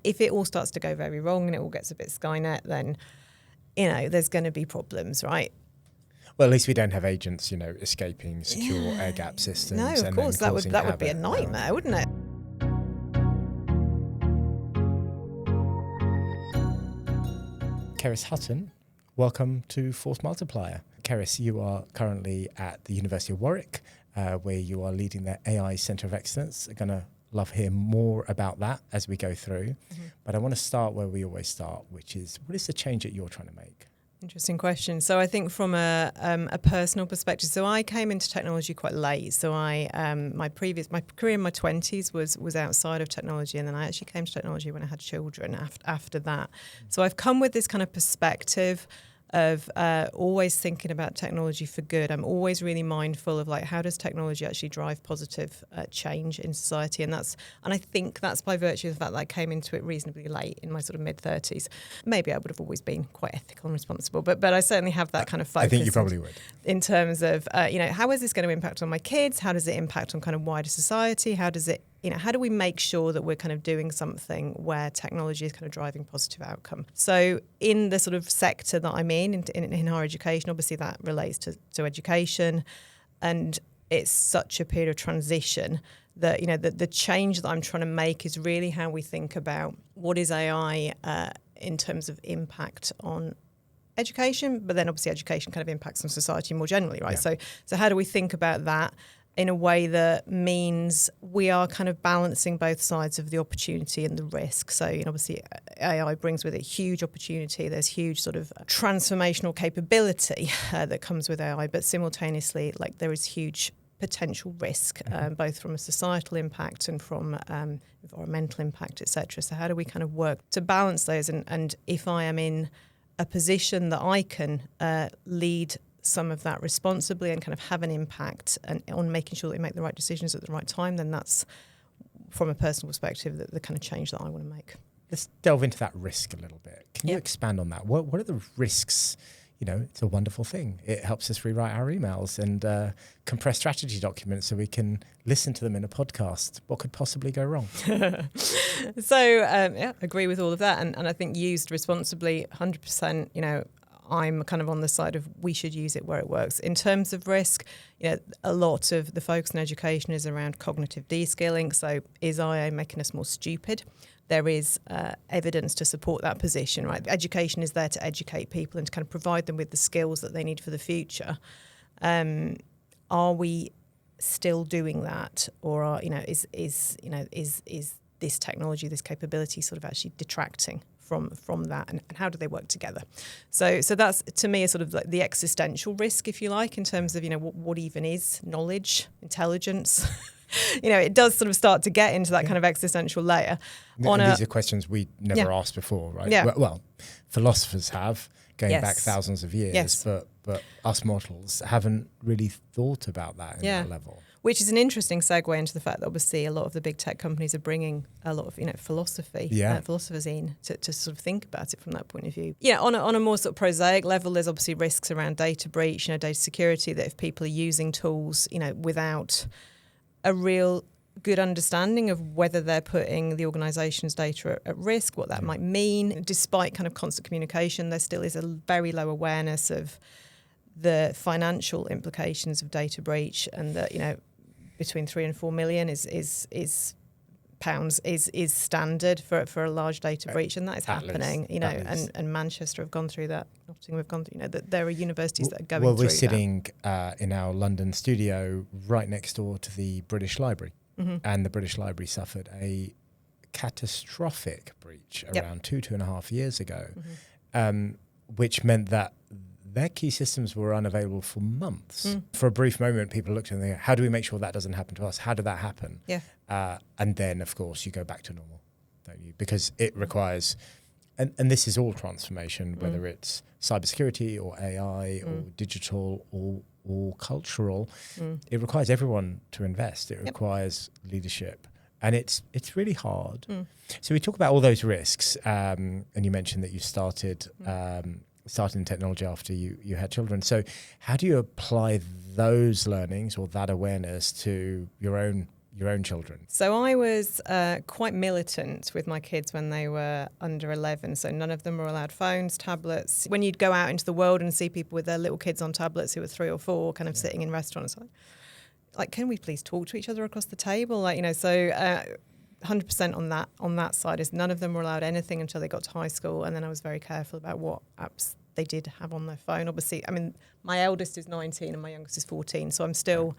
if it all starts to go very wrong and it all gets a bit Skynet, then, there's going to be problems, right? Well, at least we don't have agents, escaping secure air gap systems. No, of course, that would be a nightmare, wouldn't it? Cerys Hutton, welcome to Force Multiplier. Cerys, you are currently at the University of Warwick, where you are leading their AI Centre of Excellence. I'm going to love hear more about that as we go through. Mm-hmm. But I want to start where we always start, which is, what is the change that you're trying to make? Interesting question. So I think from a personal perspective, so I came into technology quite late. So my career in my 20s was outside of technology, and then I actually came to technology when I had children after that. So I've come with this kind of perspective of always thinking about technology for good. I'm always really mindful of how does technology actually drive positive change in society, and I think that's by virtue of the fact that I came into it reasonably late in my sort of mid-30s. Maybe I would have always been quite ethical and responsible, but I certainly have that kind of focus. I think you probably would. In terms of how is this going to impact on my kids? How does it impact on kind of wider society? How does it how do we make sure that we're kind of doing something where technology is kind of driving positive outcome? So in the sort of sector that I'm in higher education, obviously that relates to education, and it's such a period of transition that, the change that I'm trying to make is really how we think about what is AI in terms of impact on education, but then obviously education kind of impacts on society more generally, right? Yeah. So how do we think about that in a way that means we are kind of balancing both sides of the opportunity and the risk? So, obviously AI brings with it huge opportunity. There's huge sort of transformational capability that comes with AI, but simultaneously, there is huge potential risk, both from a societal impact and from environmental impact, etc. So how do we kind of work to balance those? And if I am in a position that I can lead some of that responsibly and kind of have an impact on making sure that we make the right decisions at the right time, then that's, from a personal perspective, the kind of change that I want to make. Let's delve into that risk a little bit. Can you expand on that? What are the risks? It's a wonderful thing. It helps us rewrite our emails and compress strategy documents so we can listen to them in a podcast. What could possibly go wrong? So, agree with all of that. And I think used responsibly, 100%, I'm kind of on the side of we should use it where it works. In terms of risk, a lot of the focus in education is around cognitive deskilling. So is AI making us more stupid? There is evidence to support that position, right? Education is there to educate people and to kind of provide them with the skills that they need for the future. Are we still doing that, or is this technology, this capability, sort of actually detracting from that, and how do they work together? So that's, to me, a sort of the existential risk, if you like, in terms of what even is knowledge, intelligence. It does sort of start to get into that kind of existential layer. These are questions we never asked before, right? Yeah. Well, philosophers have, going back thousands of years, but us mortals haven't really thought about that in that level. Which is an interesting segue into the fact that obviously a lot of the big tech companies are bringing a lot of philosophy, philosophers in to sort of think about it from that point of view. Yeah, on a more sort of prosaic level, there's obviously risks around data breach, data security, that if people are using tools, without a real good understanding of whether they're putting the organisation's data at risk, what that might mean. Despite kind of constant communication, there still is a very low awareness of the financial implications of data breach, and that between 3 and 4 million is pounds is standard for a large data breach, and that is happening. And Manchester have gone through that. Nottingham have gone through. That there are universities that are going through that. Well, we're sitting in our London studio right next door to the British Library, and the British Library suffered a catastrophic breach around 2.5 years ago, which meant that their key systems were unavailable for months. For a brief moment, people looked and they go, how do we make sure that doesn't happen to us? How did that happen? And then, of course, you go back to normal, don't you? Because it requires, and this is all transformation, whether it's cybersecurity or AI or digital or cultural, it requires everyone to invest. It requires leadership. And it's really hard. So we talk about all those risks, and you mentioned that you started in technology after you had children. So how do you apply those learnings or that awareness to your own your own children? So I was quite militant with my kids when they were under 11. So none of them were allowed phones, tablets. When you'd go out into the world and see people with their little kids on tablets who were 3 or 4 kind of sitting in restaurants, like, can we please talk to each other across the table? Like, you know, so 100% on that side is none of them were allowed anything until they got to high school. And then I was very careful about what apps they did have on their phone. Obviously, I mean, my eldest is 19 and my youngest is 14. So I'm still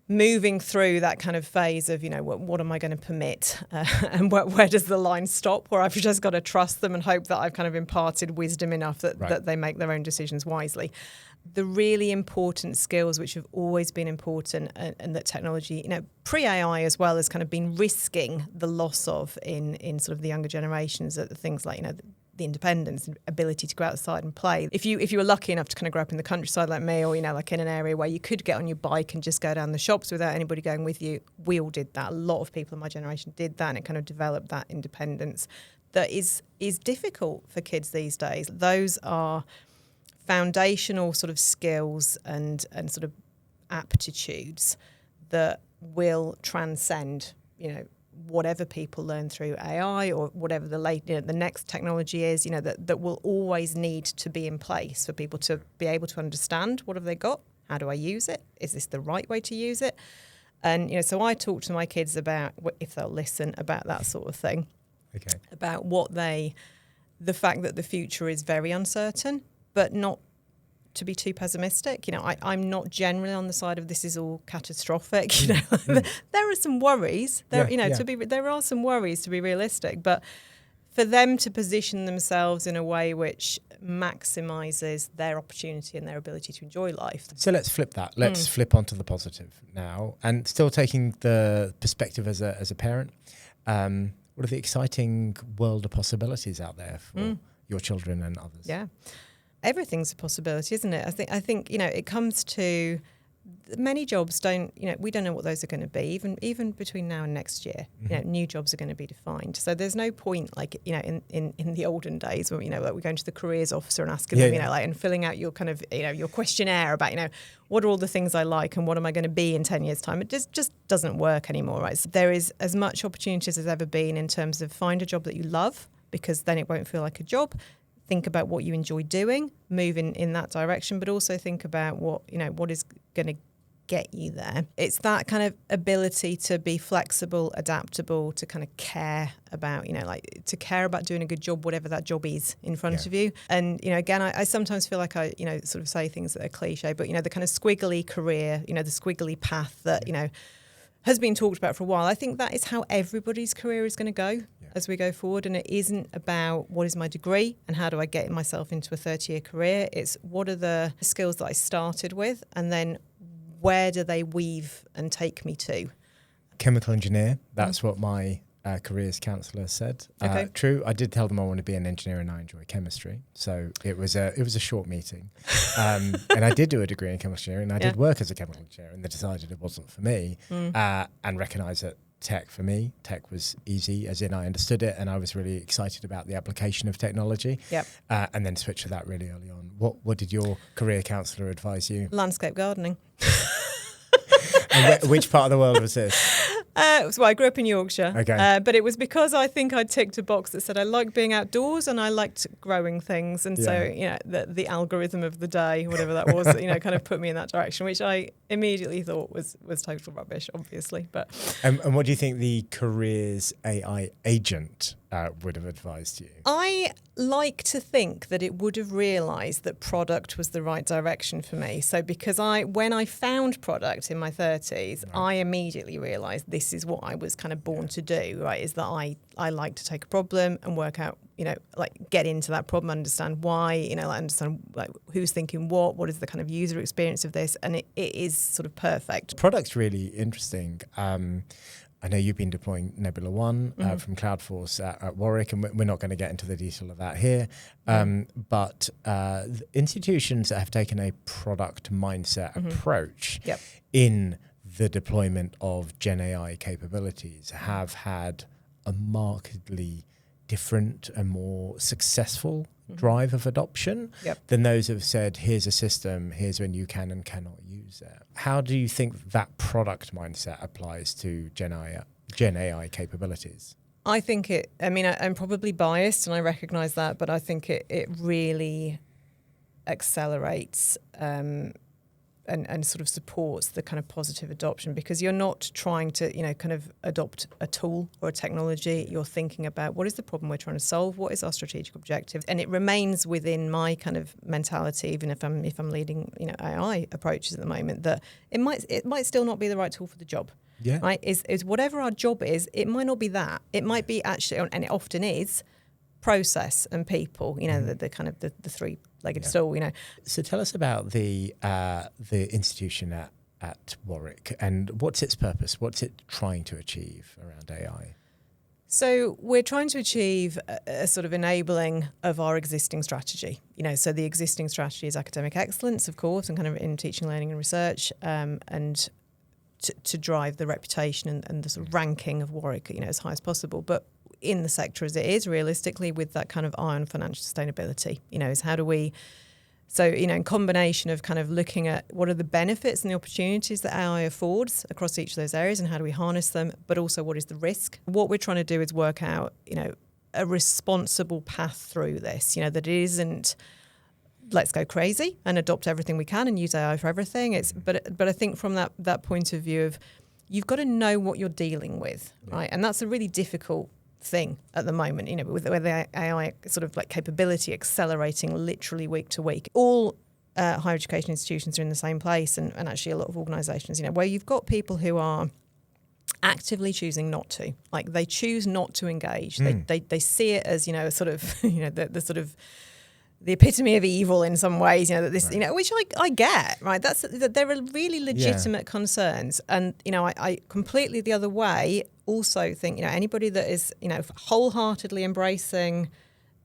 moving through that kind of phase of, you know, what am I going to permit and where does the line stop, where I've just got to trust them and hope that I've kind of imparted wisdom enough that they make their own decisions wisely. The really important skills which have always been important and that technology, you know, pre-AI as well, has kind of been risking the loss of in sort of the younger generations, are things like, you know, the independence and ability to go outside and play. If you were lucky enough to kind of grow up in the countryside like me, or, you know, like in an area where you could get on your bike and just go down the shops without anybody going with you, we all did that. A lot of people in my generation did that, and it kind of developed that independence that is difficult for kids these days. Those are foundational sort of skills and sort of aptitudes that will transcend, you know, whatever people learn through AI or whatever the next technology is, you know, that will always need to be in place for people to be able to understand what have they got, how do I use it, is this the right way to use it? And, you know, so I talk to my kids about, if they'll listen, about that sort of thing. Okay. About the fact that the future is very uncertain, but not to be too pessimistic. You know, I'm not generally on the side of this is all catastrophic. You know, there are some worries. There are some worries, to be realistic, but for them to position themselves in a way which maximises their opportunity and their ability to enjoy life. So let's flip that. Let's flip onto the positive now, and still taking the perspective as a parent. What are the exciting world of possibilities out there for your children and others? Yeah. Everything's a possibility, isn't it? I think, you know, it comes to many jobs we don't know what those are going to be, even between now and next year. You know, new jobs are going to be defined. So there's no point, like, you know, in the olden days when, you know, like we're going to the careers officer and asking them, you know, like, and filling out your kind of, you know, your questionnaire about, you know, what are all the things I like and what am I going to be in 10 years' time? It just doesn't work anymore, right? So there is as much opportunity as there's ever been in terms of find a job that you love, because then it won't feel like a job. Think about what you enjoy doing, move in that direction, but also think about what is going to get you there. It's that kind of ability to be flexible, adaptable, to kind of care about, you know, like to care about doing a good job, whatever that job is in front of you. And, you know, again, I sometimes feel like I, you know, sort of say things that are cliche, but, you know, the kind of squiggly career, you know, the squiggly path that, you know, has been talked about for a while. I think that is how everybody's career is going to go as we go forward. And it isn't about what is my degree and how do I get myself into a 30-year career. It's what are the skills that I started with, and then where do they weave and take me to? Chemical engineer. That's what my careers counsellor said. Okay. True. I did tell them I want to be an engineer and I enjoy chemistry. So it was a short meeting. And I did do a degree in chemical engineering, and I did work as a chemical engineer, and they decided it wasn't for me and recognised that tech was easy, as in I understood it and I was really excited about the application of technology. And then switched to that really early on. What did your career counsellor advise you? Landscape gardening. And which part of the world was this? So I grew up in Yorkshire, okay. But it was because I think I ticked a box that said I liked being outdoors and I liked growing things, and so, you know, the algorithm of the day, whatever that was, you know, kind of put me in that direction, which I immediately thought was total rubbish, obviously. But and what do you think the careers AI agent would have advised you? I like to think that it would have realised that product was the right direction for me. So because when I found product in my 30s, I immediately realised this is what I was kind of born to do, right? Is that I like to take a problem and work out, you know, like get into that problem, understand why, you know, like understand like who's thinking what is the kind of user experience of this, and it is sort of perfect. Product's really interesting. I know you've been deploying Nebula One from CloudForce at Warwick, and we're not going to get into the detail of that here. But the institutions that have taken a product mindset approach in the deployment of GenAI capabilities have had a markedly different and more successful drive of adoption than those who have said, here's a system, here's when you can and cannot use it. How do you think that product mindset applies to GenAI capabilities? I think I'm probably biased and I recognise that, but I think it really accelerates and sort of supports the kind of positive adoption, because you're not trying to, kind of adopt a tool or a technology. You're thinking about what is the problem we're trying to solve, what is our strategic objective, and it remains within my kind of mentality, even if I'm leading, AI approaches at the moment, that it might still not be the right tool for the job. Yeah. Right. Is whatever our job is, it might not be that. It might be actually, and it often is, process and people, the kind of the three-legged stool, So tell us about the institution at Warwick, and what's its purpose? What's it trying to achieve around AI? So we're trying to achieve a sort of enabling of our existing strategy. So the existing strategy is academic excellence, of course, and kind of in teaching, learning and research, and to drive the reputation and the sort of ranking of Warwick, as high as possible. But in the sector as it is, realistically, with that kind of eye on financial sustainability, is how do we, so, in combination of kind of looking at what are the benefits and the opportunities that AI affords across each of those areas and how do we harness them, but also what is the risk? What we're trying to do is work out, a responsible path through this, that it isn't, let's go crazy and adopt everything we can and use AI for everything. But I think from that point of view of, you've got to know what you're dealing with, right? And that's a really difficult thing at the moment, with the AI sort of like capability accelerating literally week to week. All higher education institutions are in the same place, and actually a lot of organisations, where you've got people who are actively choosing not to, like they choose not to engage. They see it as, a sort of, the sort of the epitome of evil in some ways, that this, which I get, right? There are really legitimate concerns. And, I completely the other way also think, anybody that is, wholeheartedly embracing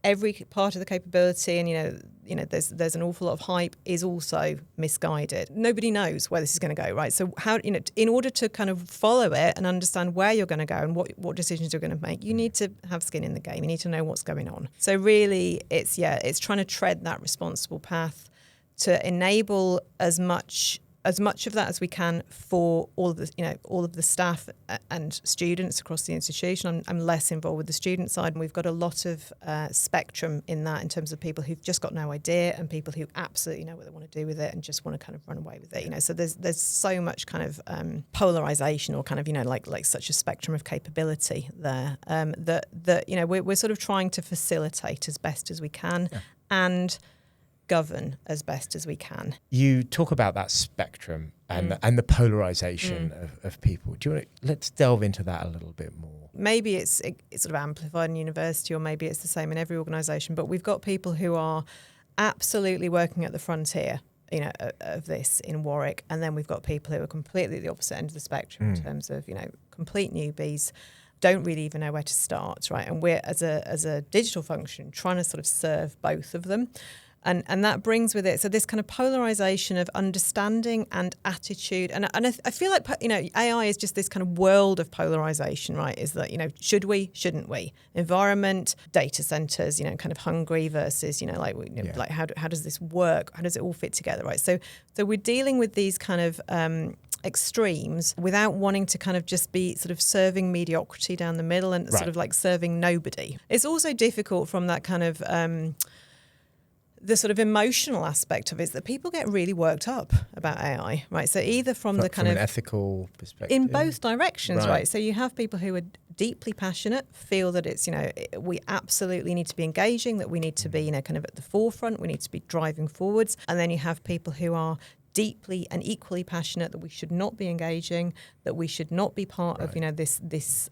every part of the capability and, there's an awful lot of hype is also misguided. Nobody knows where this is going to go, right? So how, in order to kind of follow it and understand where you're going to go and what decisions you're going to make, you need to have skin in the game. You need to know what's going on. So really it's trying to tread that responsible path to enable as much of that as we can for all of the staff and students across the institution. I'm less involved with the student side, and we've got a lot of spectrum in that, in terms of people who've just got no idea and people who absolutely know what they want to do with it and just want to kind of run away with it. So there's so much kind of polarization, or kind of like such a spectrum of capability there, that we're sort of trying to facilitate as best as we can and govern as best as we can. You talk about that spectrum and the polarization of people. Do you want to, let's delve into that a little bit more? Maybe it's sort of amplified in university, or maybe it's the same in every organisation, but we've got people who are absolutely working at the frontier, of this in Warwick, and then we've got people who are completely at the opposite end of the spectrum in terms of, complete newbies, don't really even know where to start, right? And we're, as a digital function, trying to sort of serve both of them. And that brings with it, so this kind of polarization of understanding and attitude. And I feel like, AI is just this kind of world of polarization, right? Is that, should we, shouldn't we? Environment, data centers, kind of hungry versus, like how does this work? How does it all fit together, right? So we're dealing with these kind of extremes without wanting to kind of just be sort of serving mediocrity down the middle and sort of like serving nobody. It's also difficult from that kind of the sort of emotional aspect of it is that people get really worked up about AI, right? So either from the kind of an ethical perspective, in both directions, right? So you have people who are deeply passionate, feel that it's, we absolutely need to be engaging, that we need to be, kind of at the forefront, we need to be driving forwards. And then you have people who are deeply and equally passionate that we should not be engaging, that we should not be part of, this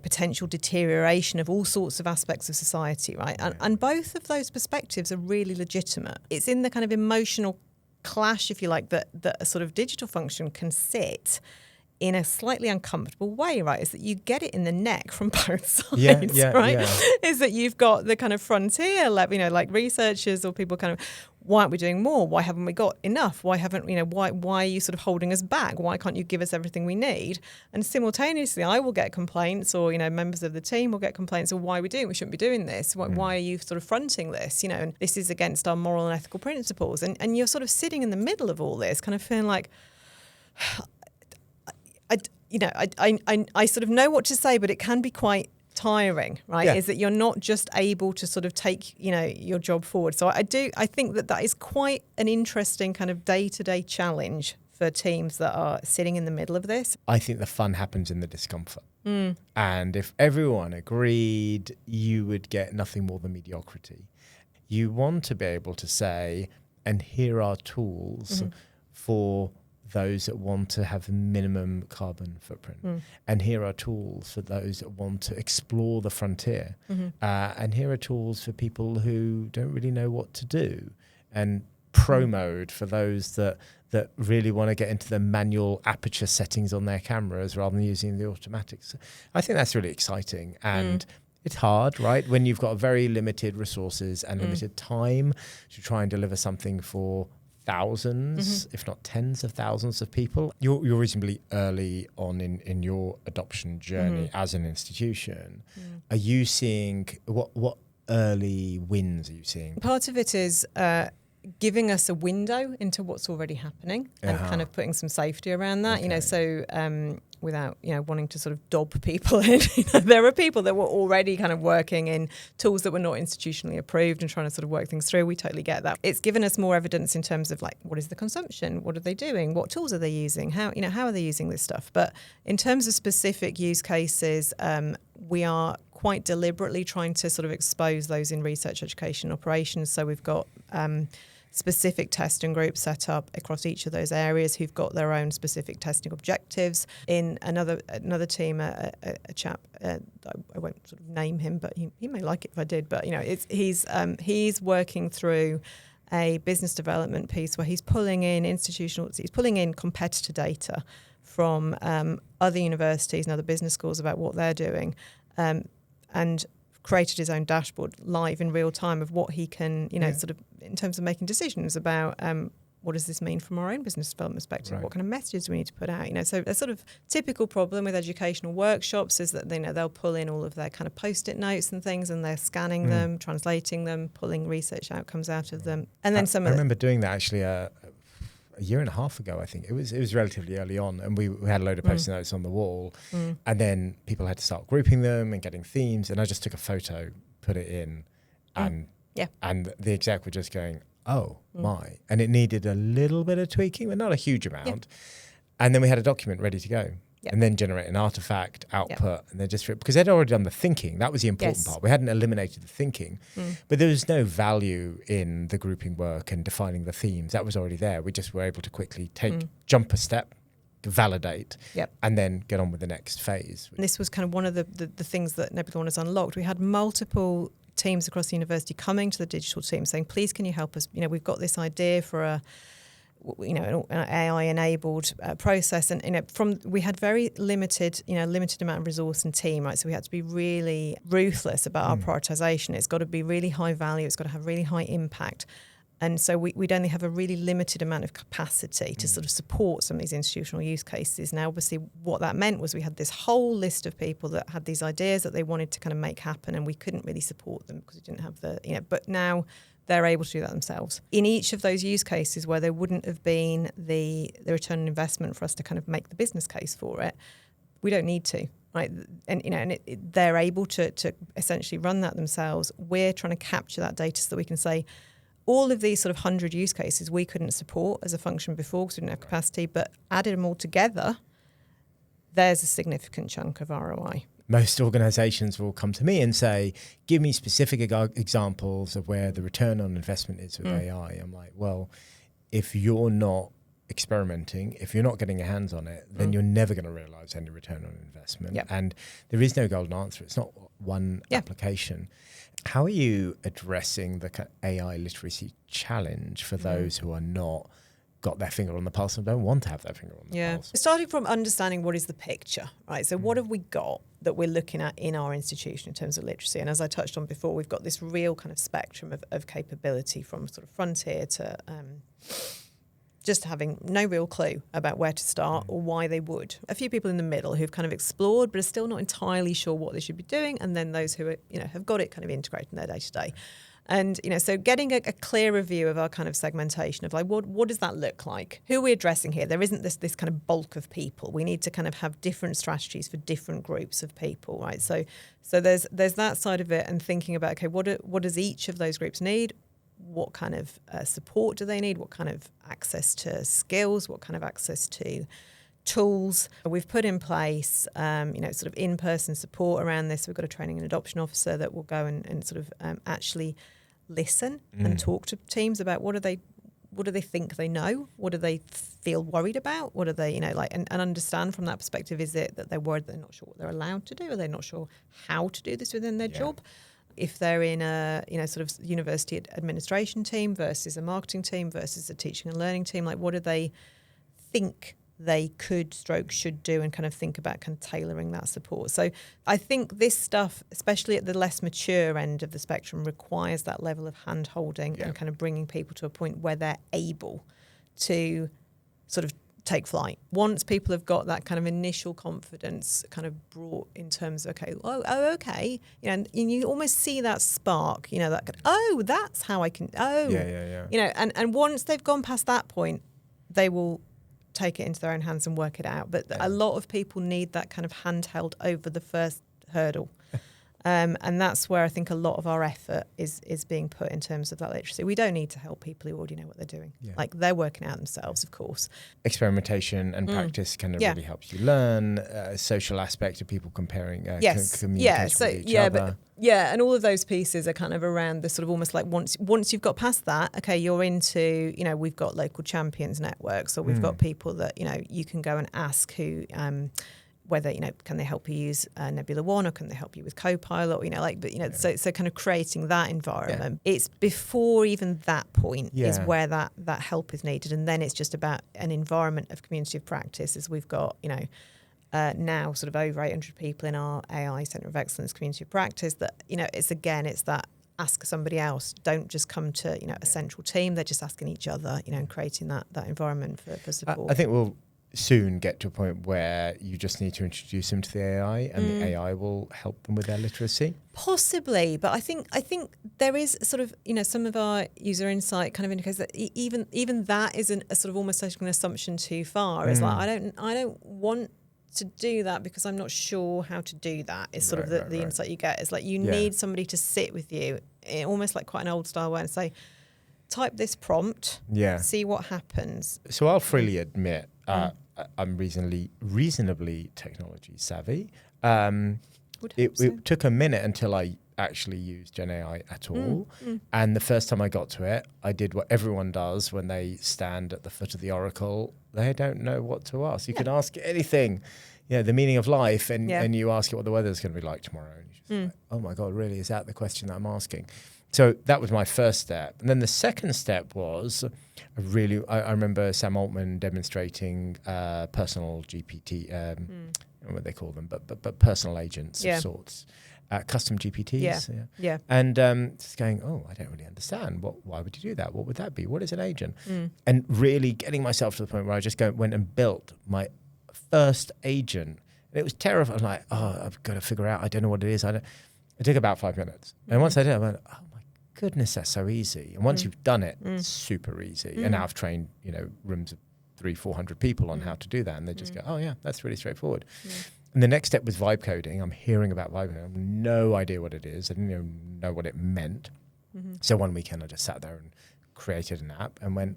potential deterioration of all sorts of aspects of society, right? And both of those perspectives are really legitimate. It's in the kind of emotional clash, if you like, that a sort of digital function can sit in a slightly uncomfortable way, right? Is that you get it in the neck from both sides, right? Yeah. Is that you've got the kind of frontier, like researchers or people kind of why aren't we doing more? Why haven't we got enough? Why are you sort of holding us back? Why can't you give us everything we need? And simultaneously, I will get complaints, or, members of the team will get complaints, of why are we doing? We shouldn't be doing this. Why are you sort of fronting this? And this is against our moral and ethical principles. And you're sort of sitting in the middle of all this, kind of feeling like, I sort of know what to say, but it can be quite tiring, right? Yeah. Is that you're not just able to sort of take, your job forward. So I think that is quite an interesting kind of day-to-day challenge for teams that are sitting in the middle of this. I think the fun happens in the discomfort. And if everyone agreed, you would get nothing more than mediocrity. You want to be able to say, and here are tools for those that want to have minimum carbon footprint. And here are tools for those that want to explore the frontier. And here are tools for people who don't really know what to do. And pro mode for those that really want to get into the manual aperture settings on their cameras rather than using the automatics. I think that's really exciting. And it's hard, right? When you've got very limited resources and limited time to try and deliver something for thousands, if not tens of thousands of people. You're reasonably early on in your adoption journey as an institution. Are you seeing, what early wins are you seeing? Part of it is giving us a window into what's already happening and kind of putting some safety around that, so without, wanting to sort of dob people in. There are people that were already kind of working in tools that were not institutionally approved and trying to sort of work things through. We totally get that. It's given us more evidence in terms of, like, what is the consumption? What are they doing? What tools are they using? How are they using this stuff? But in terms of specific use cases, we are quite deliberately trying to sort of expose those in research, education, operations. So we've got specific testing groups set up across each of those areas who've got their own specific testing objectives. In another team, a chap, I won't sort of name him, but he may like it if I did. But he's working through a business development piece where he's pulling in competitor data from other universities and other business schools about what they're doing, and created his own dashboard live in real time of what he can, sort of in terms of making decisions about what does this mean from our own business development perspective? Right. What kind of messages do we need to put out? So a sort of typical problem with educational workshops is that they'll pull in all of their kind of post-it notes and things, and they're scanning them, translating them, pulling research outcomes out of them, and then I remember doing that actually a year and a half ago. I think it was relatively early on, and we had a load of post-it notes on the wall, and then people had to start grouping them and getting themes, and I just took a photo, put it in, and the exec were just going, oh my, and it needed a little bit of tweaking, but not a huge amount, and then we had a document ready to go. And then generate an artifact output, and they just, because they'd already done the thinking. That was the important part. We hadn't eliminated the thinking, but there was no value in the grouping work and defining the themes. That was already there. We just were able to quickly jump a step, validate, and then get on with the next phase. And this was kind of one of the things that Nebula has unlocked. We had multiple teams across the university coming to the digital team saying, please, can you help us? We've got this idea for an AI-enabled process, and we had very limited amount of resource and team, right? So we had to be really ruthless about our prioritization. It's got to be really high value. It's got to have really high impact, and so we'd only have a really limited amount of capacity to sort of support some of these institutional use cases. Now, obviously, what that meant was we had this whole list of people that had these ideas that they wanted to kind of make happen, and we couldn't really support them because we didn't have But now they're able to do that themselves. In each of those use cases where there wouldn't have been the return on investment for us to kind of make the business case for it, we don't need to, right? And they're able to essentially run that themselves. We're trying to capture that data so that we can say, all of these sort of 100 use cases we couldn't support as a function before because we didn't have capacity, but added them all together, there's a significant chunk of ROI. Most organizations will come to me and say, give me specific examples of where the return on investment is with AI. I'm like, well, if you're not experimenting, if you're not getting your hands on it, then you're never going to realize any return on investment. Yep. And there is no golden answer. It's not one application. How are you addressing the AI literacy challenge for those who are not got their finger on the pulse and don't want to have their finger on the pulse. Starting from understanding what is the picture, right? So what have we got that we're looking at in our institution in terms of literacy? And as I touched on before, we've got this real kind of spectrum of capability from sort of frontier to just having no real clue about where to start or why they would. A few people in the middle who've kind of explored but are still not entirely sure what they should be doing, and then those who are, have got it kind of integrated in their day-to-day. And, so getting a clearer view of our kind of segmentation of like, what does that look like? Who are we addressing here? There isn't this kind of bulk of people. We need to kind of have different strategies for different groups of people, right? So there's that side of it, and thinking about, okay, what does each of those groups need? What kind of support do they need? What kind of access to skills? What kind of access to tools? We've put in place, sort of in-person support around this. We've got a training and adoption officer that will go and sort of actually listen and talk to teams about what do they think they know? What do they feel worried about? What are they, and understand from that perspective, is it that they're worried they're not sure what they're allowed to do? Are they not sure how to do this within their job? If they're in a, sort of university administration team versus a marketing team versus a teaching and learning team, like what do they think they should do, and kind of think about kind of tailoring that support. So I think this stuff, especially at the less mature end of the spectrum, requires that level of hand-holding and kind of bringing people to a point where they're able to sort of take flight. Once people have got that kind of initial confidence kind of brought in terms of, okay, and you almost see that spark, that, that's how I can, and once they've gone past that point, they will take it into their own hands and work it out. But a lot of people need that kind of handheld over the first hurdle. And that's where I think a lot of our effort is being put in terms of that literacy. We don't need to help people who already know what they're doing. Yeah. Like, they're working out themselves, of course. Experimentation and practice kind of really helps you learn. Social aspect of people comparing communication with each other. And all of those pieces are kind of around the sort of almost like once you've got past that, okay, you're into, we've got local champions networks, or we've got people that, you can go and ask who... whether, can they help you use Nebula One, or can they help you with Copilot, so kind of creating that environment. It's before even that point is where that help is needed. And then it's just about an environment of community of practice, as we've got, now sort of over 800 people in our AI Centre of Excellence community of practice, that, it's that ask somebody else. Don't just come to, a central team. They're just asking each other, and creating that environment for support. I think we'll soon get to a point where you just need to introduce them to the AI, and the AI will help them with their literacy. Possibly, but I think there is sort of, some of our user insight kind of indicates that even that isn't a sort of almost taking an assumption too far. It's like, I don't want to do that because I'm not sure how to do that. Is sort of the insight you get. It's like you need somebody to sit with you, almost like quite an old style way, and say, type this prompt, see what happens. So I'll freely admit I'm reasonably technology savvy. It took a minute until I actually used GenAI at all. And the first time I got to it, I did what everyone does when they stand at the foot of the oracle. They don't know what to ask. You can ask anything, the meaning of life, and you ask it what the weather's going to be like tomorrow. And you're just like, oh my God, really? Is that the question that I'm asking? So that was my first step. And then the second step was I remember Sam Altman demonstrating personal GPT, I don't know what they call them, but personal agents of sorts, custom GPTs. Yeah. And just going, I don't really understand. Why would you do that? What would that be? What is an agent? And really getting myself to the point where I just went and built my first agent. And it was terrifying. I'm like, I've got to figure out, I don't know what it is. It took about 5 minutes. And once I did, I went, goodness, that's so easy. And once you've done it, it's super easy. And now I've trained, rooms of 300-400 people on how to do that. And they just go, that's really straightforward. And the next step was vibe coding. I'm hearing about vibe coding. I have no idea what it is. I didn't even know what it meant. So one weekend I just sat there and created an app and went,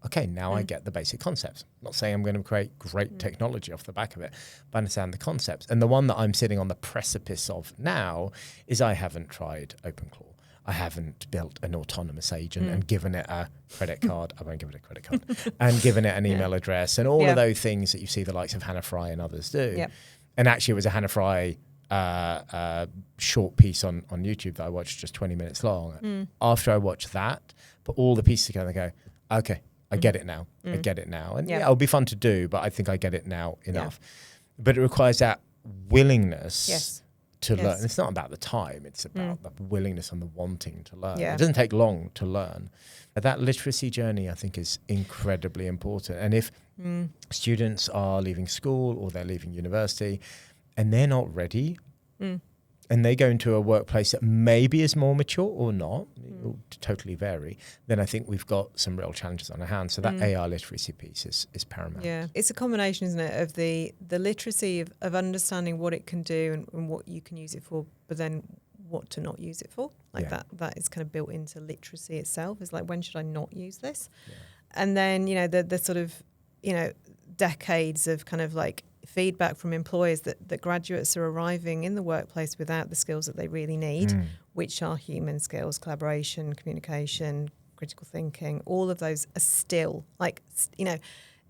okay, now I get the basic concepts. I'm not saying I'm going to create great technology off the back of it, but I understand the concepts. And the one that I'm sitting on the precipice of now is I haven't tried OpenClaw. I haven't built an autonomous agent and given it a credit card. I won't give it a credit card. And given it an email address and all of those things that you see the likes of Hannah Fry and others do. Yep. And actually it was a Hannah Fry short piece on YouTube that I watched, just 20 minutes long. After I watched that, put all the pieces together and go, okay, I get it now. I get it now. And it'll be fun to do, but I think I get it now enough. But it requires that willingness to learn. It's not about the time. It's about the willingness and the wanting to learn. It doesn't take long to learn. But that literacy journey, I think, is incredibly important. And if students are leaving school or they're leaving university and they're not ready, and they go into a workplace that maybe is more mature or not, it will totally vary, then I think we've got some real challenges on our hands. So that AI literacy piece is paramount. Yeah, it's a combination, isn't it, of the literacy of understanding what it can do and what you can use it for, but then what to not use it for. Like that is kind of built into literacy itself. Is like, when should I not use this? Yeah. And then, the sort of, decades of kind of like feedback from employers that graduates are arriving in the workplace without the skills that they really need, which are human skills, collaboration, communication, critical thinking. All of those are still like,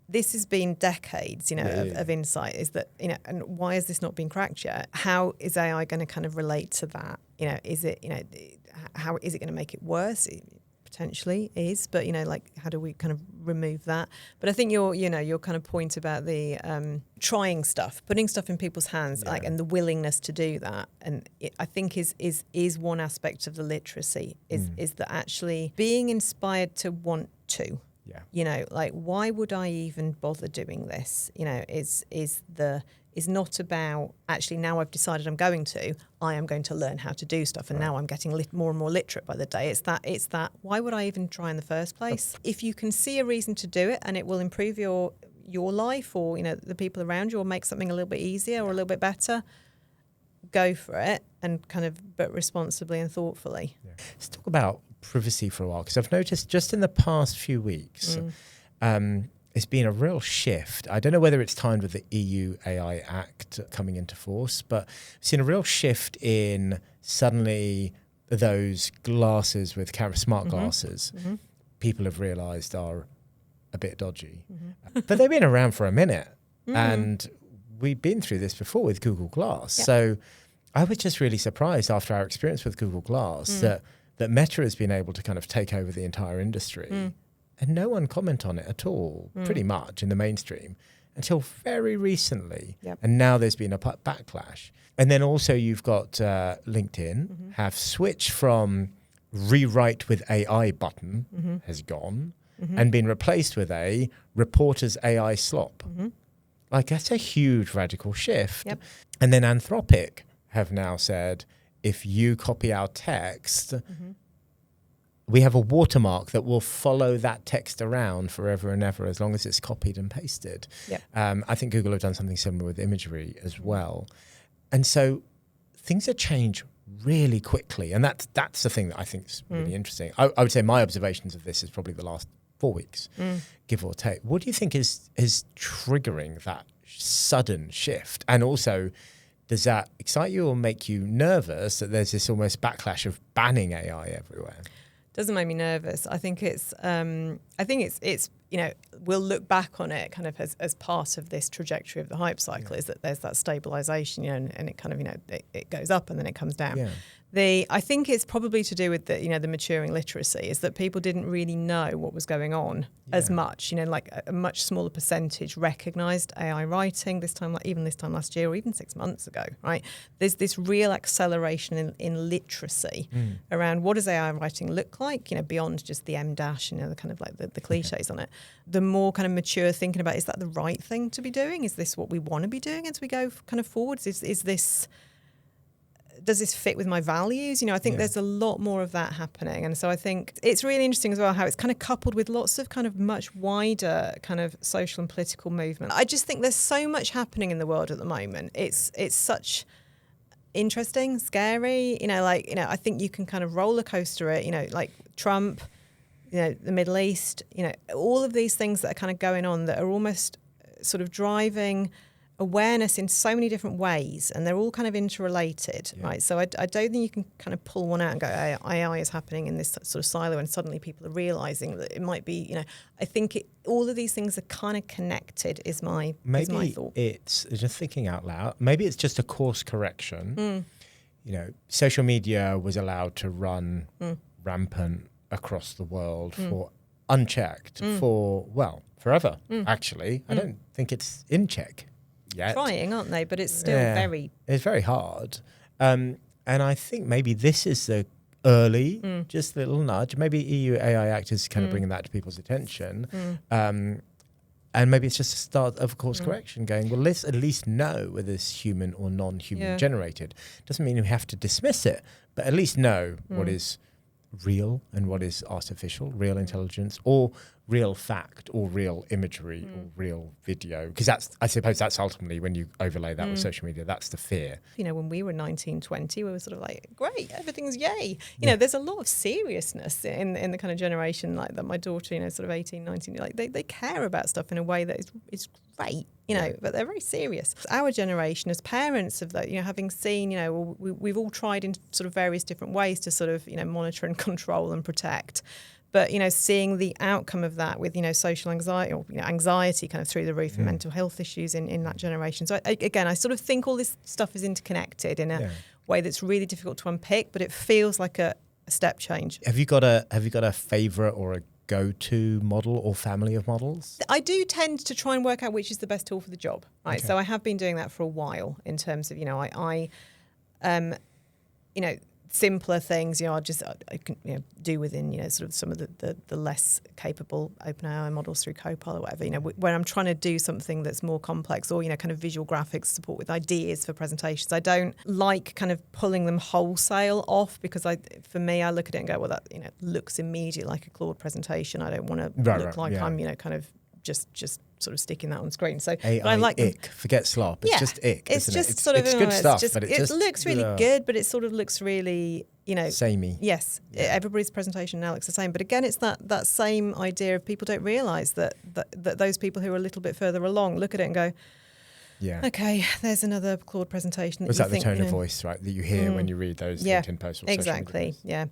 this has been decades, of insight. Is that, and why has this not been cracked yet? How is AI going to kind of relate to that? Is it, how is it going to make it worse? It potentially is, but how do we kind of remove that? But I think your kind of point about the trying stuff, putting stuff in people's hands, and the willingness to do that, and I think is one aspect of the literacy is that actually being inspired to want to. Yeah. Why would I even bother doing this? Is not about actually, now I've decided I am going to learn how to do stuff, and now I'm getting more and more literate by the day. It's that why would I even try in the first place? If you can see a reason to do it and it will improve your life or the people around you, or make something a little bit easier or a little bit better, go for it, and kind of, but responsibly and thoughtfully. Yeah. Let's talk about privacy for a while, because I've noticed just in the past few weeks, it's been a real shift. I don't know whether it's timed with the EU AI Act coming into force, but I've seen a real shift in suddenly those glasses with smart glasses, people have realised are a bit dodgy. But they've been around for a minute, and we've been through this before with Google Glass. Yep. So I was just really surprised after our experience with Google Glass that Meta has been able to kind of take over the entire industry. And no one comment on it at all, pretty much in the mainstream, until very recently. Yep. And now there's been a backlash. And then also you've got LinkedIn have switched from rewrite with AI button has gone and been replaced with a reporters AI slop. Like, that's a huge radical shift. Yep. And then Anthropic have now said, if you copy our text, we have a watermark that will follow that text around forever and ever as long as it's copied and pasted. Yep. I think Google have done something similar with imagery as well. And so things have changed really quickly. And that's the thing that I think is really interesting. I would say my observations of this is probably the last 4 weeks, give or take. What do you think is triggering that sudden shift? And also, does that excite you or make you nervous that there's this almost backlash of banning AI everywhere? Doesn't make me nervous. I think it's we'll look back on it kind of as part of this trajectory of the hype cycle, is that there's that stabilization, and it kind of, it goes up and then it comes down. Yeah. I think it's probably to do with the maturing literacy, is that people didn't really know what was going on as much. Like a much smaller percentage recognised AI writing this time last year, or even 6 months ago. Right? There's this real acceleration in literacy around what does AI writing look like. Beyond just the M-dash, the kind of like the cliches on it. The more kind of mature thinking about, is that the right thing to be doing? Is this what we want to be doing as we go kind of forwards? Is this, does this fit with my values? I think there's a lot more of that happening. And so I think it's really interesting as well how it's kind of coupled with lots of kind of much wider kind of social and political movement. I just think there's so much happening in the world at the moment. It's such interesting, scary, I think you can kind of roller coaster it, like Trump, the Middle East, all of these things that are kind of going on that are almost sort of driving awareness in so many different ways, and they're all kind of interrelated, right? So I don't think you can kind of pull one out and go, AI is happening in this sort of silo, and suddenly people are realising that it might be, I think all of these things are kind of connected is my thought. Maybe it's just thinking out loud. Maybe it's just a course correction. Social media was allowed to run rampant across the world for unchecked for, well, forever, actually. I don't think it's in check yet. Trying, aren't they? But it's still It's very hard. And I think maybe this is the early, just a little nudge. Maybe EU AI Act is kind of bringing that to people's attention. And maybe it's just a start of course correction going, well, let's at least know whether it's human or non-human generated. Doesn't mean we have to dismiss it, but at least know what is real and what is artificial, real intelligence, or real fact, or real imagery, or real video. Because I suppose that's ultimately, when you overlay that with social media, that's the fear. You know, when we were 19, 20, we were sort of like, great, everything's yay. You know, there's a lot of seriousness in the kind of generation like that. My daughter, you know, sort of 18, 19, like they care about stuff in a way that is great. You know, but they're very serious. Our generation, as parents of that, you know, having seen, you know, we've all tried in sort of various different ways to sort of, you know, monitor and control and protect. But, you know, seeing the outcome of that with, you know, social anxiety or, you know, anxiety kind of through the roof and mental health issues in that generation. So, I sort of think all this stuff is interconnected in a way that's really difficult to unpick, but it feels like a step change. Have you got a favourite or a go-to model or family of models? I do tend to try and work out which is the best tool for the job, right? Okay. So I have been doing that for a while in terms of, you know, I you know, simpler things, you know, I can, you know, do within, you know, sort of some of the less capable OpenAI models through Copilot or whatever, you know, when I'm trying to do something that's more complex or, you know, kind of visual graphics support with ideas for presentations. I don't like kind of pulling them wholesale off because for me, I look at it and go, well, that, you know, looks immediately like a Claude presentation. I don't want to look like I'm, you know, kind of just sort of sticking that on screen. So AI I like ick. Forget slop. It's just ick. It's just it's, sort of good stuff, but it looks really good, but it sort of looks really, you know, samey. Yes, everybody's presentation now looks the same. But again, it's that same idea of people don't realise that those people who are a little bit further along look at it and go, okay, there's another Claude presentation. Was that the tone of voice, right, that you hear when you read those LinkedIn posts or exactly, social media?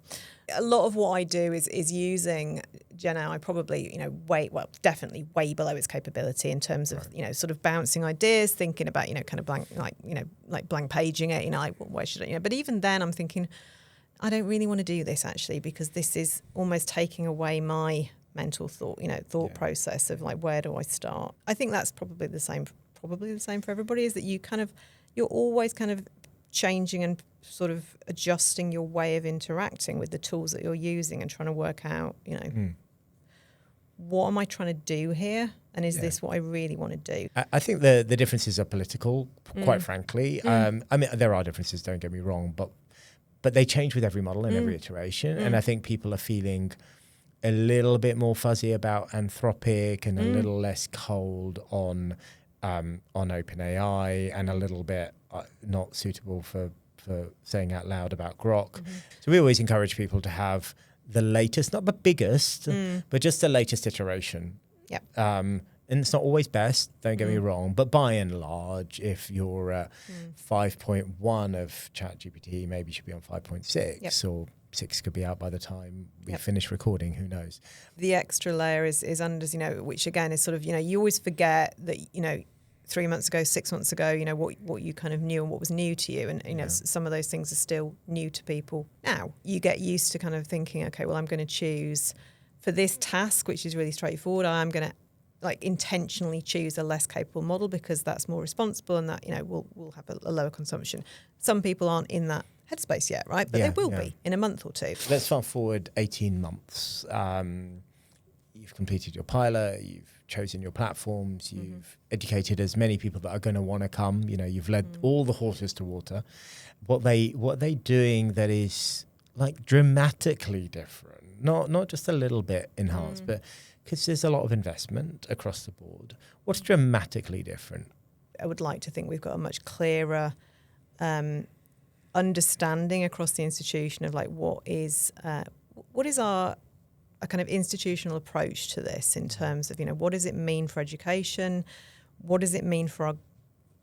A lot of what I do is using GenAI probably, you know, definitely way below its capability in terms of, you know, sort of bouncing ideas, thinking about, you know, kind of blank paging it, you know, like where should I, you know, but even then I'm thinking, I don't really want to do this actually, because this is almost taking away my mental thought process of like, where do I start? I think that's probably the same for everybody, is that you're always kind of changing and sort of adjusting your way of interacting with the tools that you're using and trying to work out, you know, what am I trying to do here? And is this what I really want to do? I think the differences are political, quite frankly. I mean, there are differences, don't get me wrong, but they change with every model and every iteration. And I think people are feeling a little bit more fuzzy about Anthropic and a little less cold on OpenAI, and a little bit not suitable for saying out loud about Grok. So we always encourage people to have the latest, not the biggest, but just the latest iteration. And it's not always best, don't get me wrong, but by and large, if you're at 5.1 of ChatGPT, maybe you should be on 5.6 or 6 could be out by the time we finish recording, who knows. The extra layer is under, you know, which again is sort of, you know, you always forget that, you know, 3 months ago, 6 months ago, you know, what you kind of knew and what was new to you. And, you know, some of those things are still new to people now. You get used to kind of thinking, okay, well, I'm going to choose for this task, which is really straightforward. I'm going to like intentionally choose a less capable model because that's more responsible and that, you know, we'll have a lower consumption. Some people aren't in that headspace yet, right? But they will be in a month or two. Let's fast forward 18 months. You've completed your pilot, you've chosen your platforms, you've educated as many people that are going to want to come, you know, you've led all the horses to water. What are they doing that is like dramatically different? Not just a little bit enhanced, but because there's a lot of investment across the board. What's dramatically different? I would like to think we've got a much clearer understanding across the institution of like what is our kind of institutional approach to this in terms of, you know, what does it mean for education? What does it mean for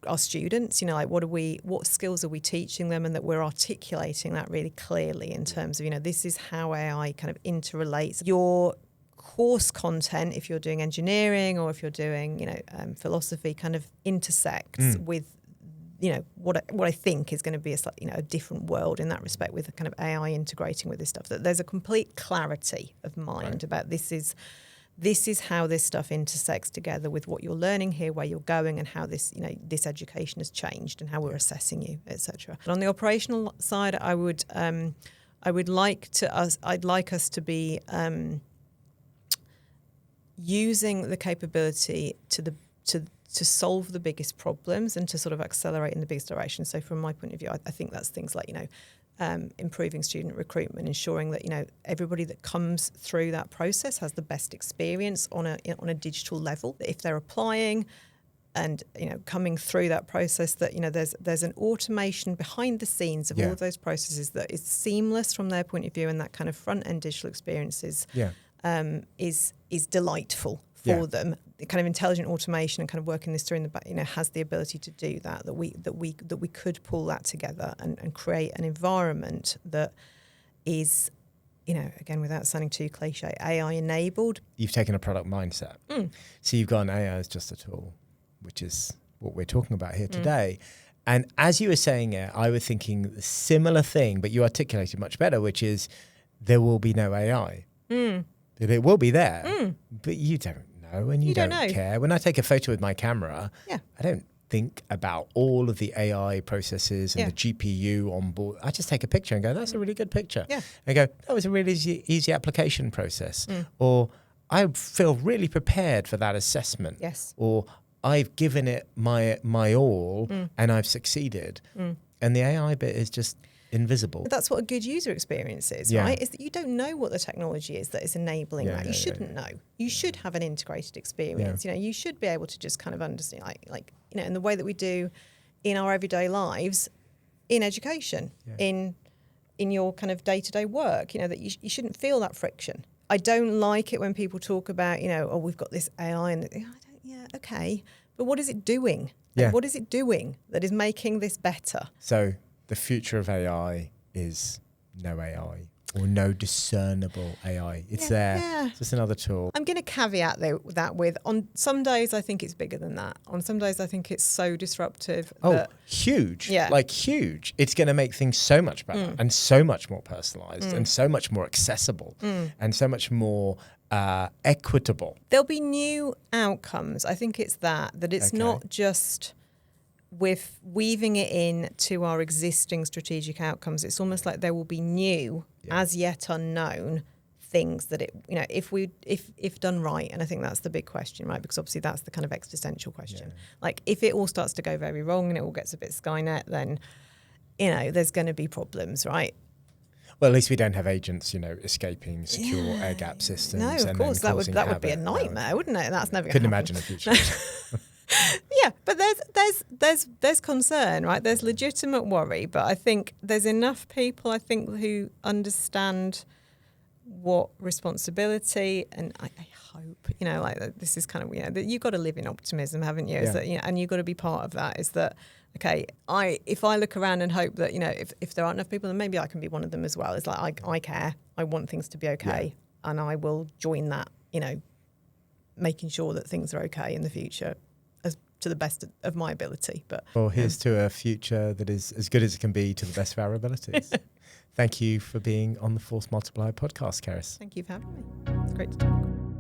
our students? You know, like what skills are we teaching them, and that we're articulating that really clearly in terms of, you know, this is how AI kind of interrelates. Your course content, if you're doing engineering or if you're doing, you know, philosophy, kind of intersects with, you know, what I think is going to be a different world in that respect, with a kind of AI integrating with this stuff. That there's a complete clarity of mind about this is this is how this stuff intersects together with what you're learning here, where you're going, and how this, this education has changed and how we're assessing you, etc. But on the operational side, I'd like us to be using the capability to solve the biggest problems and to sort of accelerate in the biggest direction. So from my point of view, I think that's things like, improving student recruitment, ensuring that, everybody that comes through that process has the best experience on a digital level. If they're applying and, coming through that process, that, there's an automation behind the scenes of all of those processes that is seamless from their point of view, and that kind of front end digital experience is delightful for them. The kind of intelligent automation and kind of working this through in the back, has the ability to do that. That we could pull that together and create an environment that is, again, without sounding too cliche, AI enabled. You've taken a product mindset. So you've gone AI as just a tool, which is what we're talking about here today. And as you were saying it, I was thinking a similar thing, but you articulated much better, which is there will be no AI. It will be there, but you don't know, and you don't care. When I take a photo with my camera, I don't think about all of the AI processes and the GPU on board. I just take a picture and go, that's a really good picture. And go, that was a really easy application process. Or I feel really prepared for that assessment. Or I've given it my all and I've succeeded. And the AI bit is just invisible. But that's what a good user experience is, right? Is that you don't know what the technology is that is enabling that. You shouldn't know. You should have an integrated experience. You should be able to just kind of understand, like in the way that we do in our everyday lives, in education, in your kind of day-to-day work. That you shouldn't feel that friction. I don't like it when people talk about, oh, we've got this AI, and okay, but what is it doing? Like, what is it doing that is making this better? So the future of AI is no AI or no discernible AI. It's there. It's just another tool. I'm going to caveat that with, on some days I think it's bigger than that. On some days I think it's so disruptive. Huge. Like huge. It's going to make things so much better and so much more personalized and so much more accessible and so much more equitable. There'll be new outcomes. I think it's that it's not just with weaving it in to our existing strategic outcomes. It's almost like there will be new, as yet unknown things that if done right. And I think that's the big question, right? Because obviously that's the kind of existential question. Like if it all starts to go very wrong and it all gets a bit Skynet, then, there's going to be problems, right? Well, at least we don't have agents, escaping secure air gap systems. No, of course, that would be a nightmare, wouldn't it? That's never going to happen. Couldn't imagine a future. But there's concern, right? There's legitimate worry, but I think there's enough people, who understand what responsibility, and I hope, this is kind of, that you've got to live in optimism, haven't you? Is that, and you've got to be part of that. Is that, okay, if I look around and hope that, if there aren't enough people, then maybe I can be one of them as well. It's like, I care, I want things to be okay, and I will join that, making sure that things are okay in the future, to the best of my ability. But here's to a future that is as good as it can be to the best of our abilities. Thank you for being on the Force Multiplier podcast, Cerys. Thank you for having me. It's great to talk.